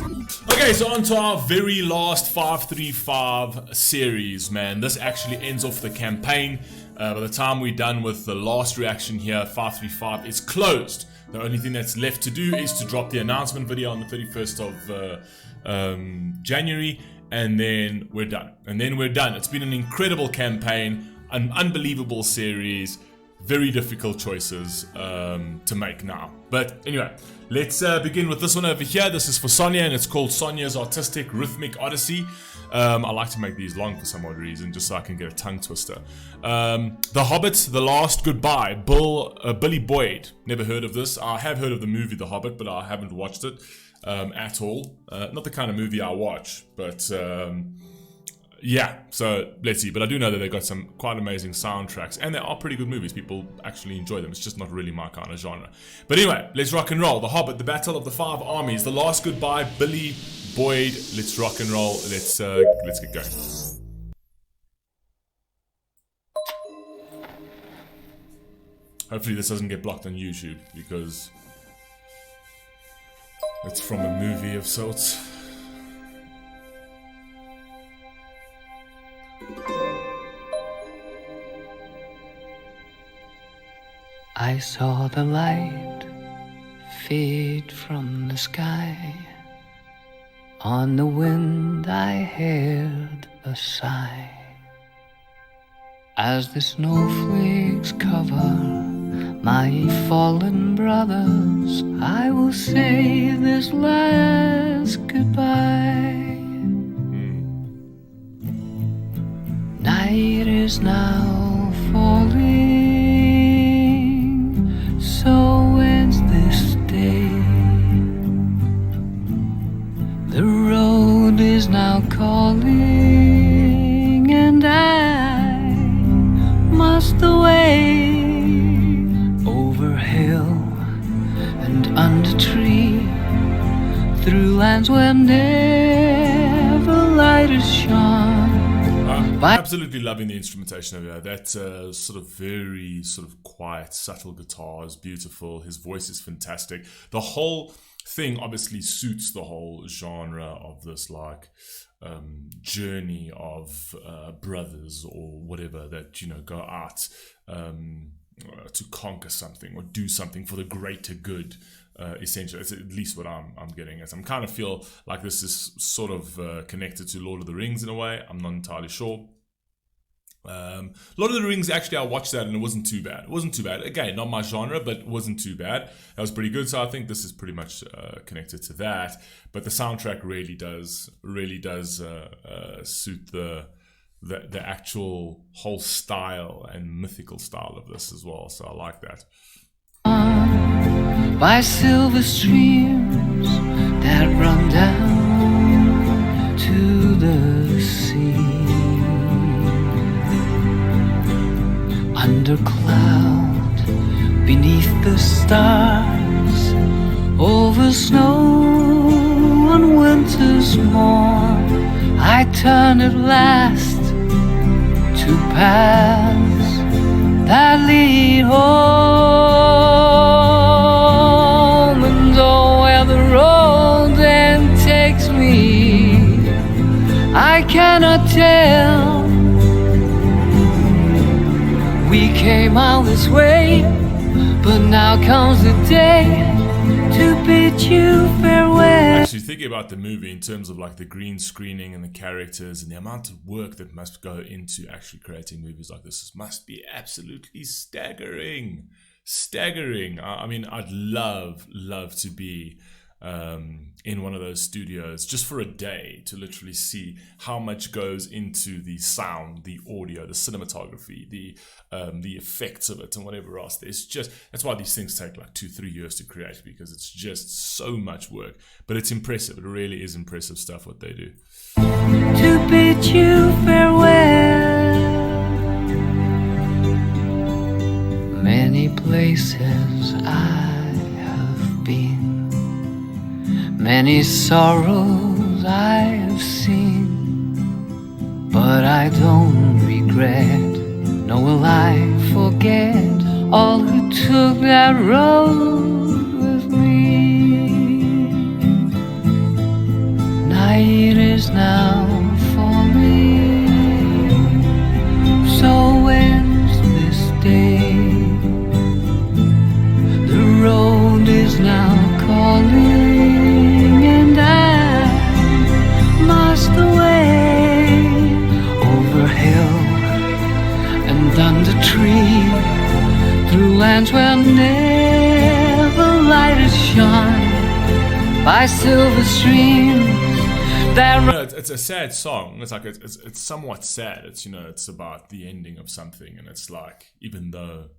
Okay, so on to our very last 535 series, man. This actually ends off the campaign. By the time we're done with the last reaction here, 535 is closed. The only thing that's left to do is to drop the announcement video on the 31st of January, and then we're done. It's been an incredible campaign, an unbelievable series, very difficult choices to make now. But anyway, let's begin with this one over here. This is for Sonia, and it's called Sonia's Artistic Rhythmic Odyssey. I like to make these long for some odd reason, just so I can get a tongue twister. The Hobbit, The Last Goodbye, Billy Boyd. Never heard of this. I have heard of the movie The Hobbit, but I haven't watched it at all. Not the kind of movie I watch, but yeah, so let's see. But I do know that they got some quite amazing soundtracks, and they are pretty good movies. People actually enjoy them. It's just not really my kind of genre. But anyway, let's rock and roll. The Hobbit, The Battle of the Five Armies, The Last Goodbye, Billy Boyd. Let's rock and roll. Let's get going. Hopefully this doesn't get blocked on YouTube, because it's from a movie of sorts. I saw the light fade from the sky. On the wind I heard a sigh. As the snowflakes cover my fallen brothers, I will say this last goodbye. Night is now falling, so ends this day. The road is now calling, and I must away over hill and under tree, through lands where never light is shone. Absolutely loving the instrumentation of that. That sort of very sort of quiet, subtle guitar is beautiful. His voice is fantastic. The whole thing obviously suits the whole genre of this, like, journey of brothers or whatever that, you know, go out to conquer something or do something for the greater good. Essentially, it's at least what I'm getting at. I'm kind of feel like this is sort of connected to Lord of the Rings in a way. I'm not entirely sure. Lord of the Rings, actually, I watched that and it wasn't too bad. It wasn't too bad. Again, not my genre, but it wasn't too bad. That was pretty good. So I think this is pretty much connected to that. But the soundtrack really does suit the actual whole style and mythical style of this as well. So I like that. By silver streams that run down to the sea, under cloud, beneath the stars, over snow on winter's morn, I turn at last to paths that lead home. And oh, where the road then takes me, I cannot tell. We came all this way, but now comes the day to bid you farewell. Actually, thinking about the movie in terms of like the green screening and the characters and the amount of work that must go into actually creating movies like this must be absolutely staggering. I mean, I'd love to be in one of those studios just for a day to literally see how much goes into the sound, the audio, the cinematography, the effects of it and whatever else. That's why these things take like 2-3 years to create, because it's just so much work. But it's impressive. It really is impressive stuff what they do. To bid you farewell. Many places I have been, many sorrows I have seen, but I don't regret, nor will I forget all who took that road with me. night is now falling, so ends this day. The road is now calling, and I must away over hill and under tree, through lands where never light is shone, by silver streams that it's a sad song. It's like it's somewhat sad. It's, you know, it's about the ending of something, and it's like, even though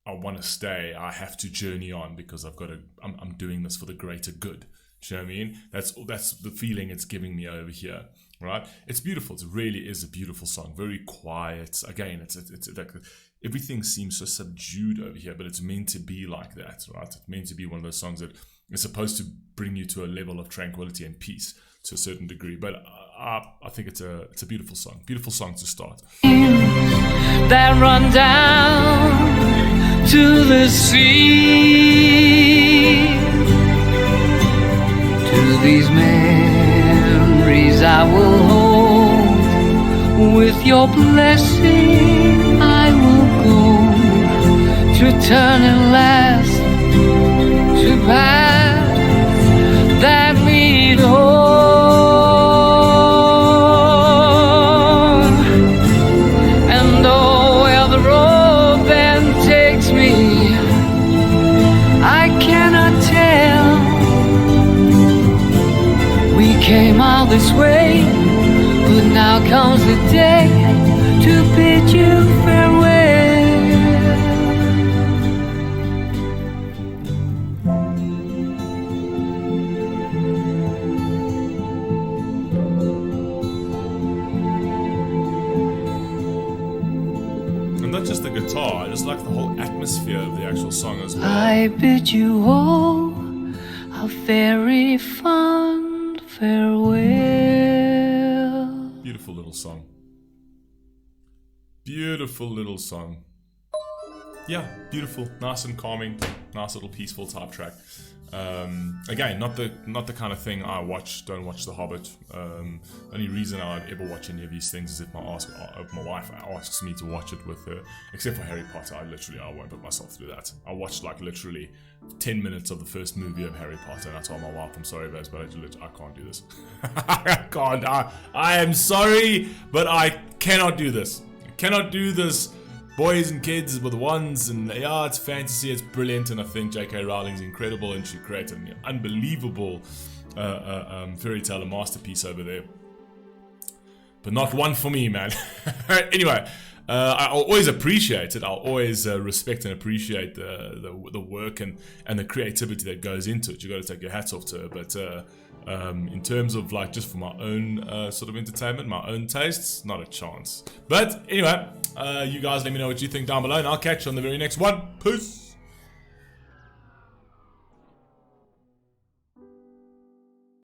I want to stay, I have to journey on because I'm doing this for the greater good. Do you know what I mean? That's the feeling it's giving me over here, right? It's beautiful. It really is a beautiful song. Very quiet. Again, it's like everything seems so subdued over here, but it's meant to be like that, right? It's meant to be one of those songs that is supposed to bring you to a level of tranquility and peace to a certain degree. But I think it's a beautiful song. Beautiful song to start. That run down to the sea. To these memories I will hold. With your blessing I will go to turn and last, to paths that lead home. And oh, where the road then takes me, I cannot tell. We came all this way, but now comes the day to bid you farewell. And not just the guitar, I just like the whole atmosphere of the actual song as well. I bid you all a very fond farewell. Beautiful little song. Beautiful little song. Yeah, beautiful, nice and calming, nice little peaceful type track. Again, not the kind of thing I watch. Don't watch The Hobbit. Only reason I'd ever watch any of these things is if my wife asks me to watch it with her. Except for Harry Potter, I won't put myself through that. I watched like literally 10 minutes of the first movie of Harry Potter, and I told my wife, "I'm sorry, Vaz, but I can't do this. I can't. I am sorry, but I cannot do this. I cannot do this." Boys and kids with wands, and yeah, it's fantasy, it's brilliant, and I think J.K. Rowling's incredible, and she created an unbelievable fairy tale masterpiece over there. But not one for me, man. Anyway, I'll always appreciate it. I'll always respect and appreciate the work and the creativity that goes into it. You got to take your hats off to her, but. In terms of like just for my own sort of entertainment, my own tastes, not a chance. But anyway, you guys let me know what you think down below, and I'll catch you on the very next one. Peace.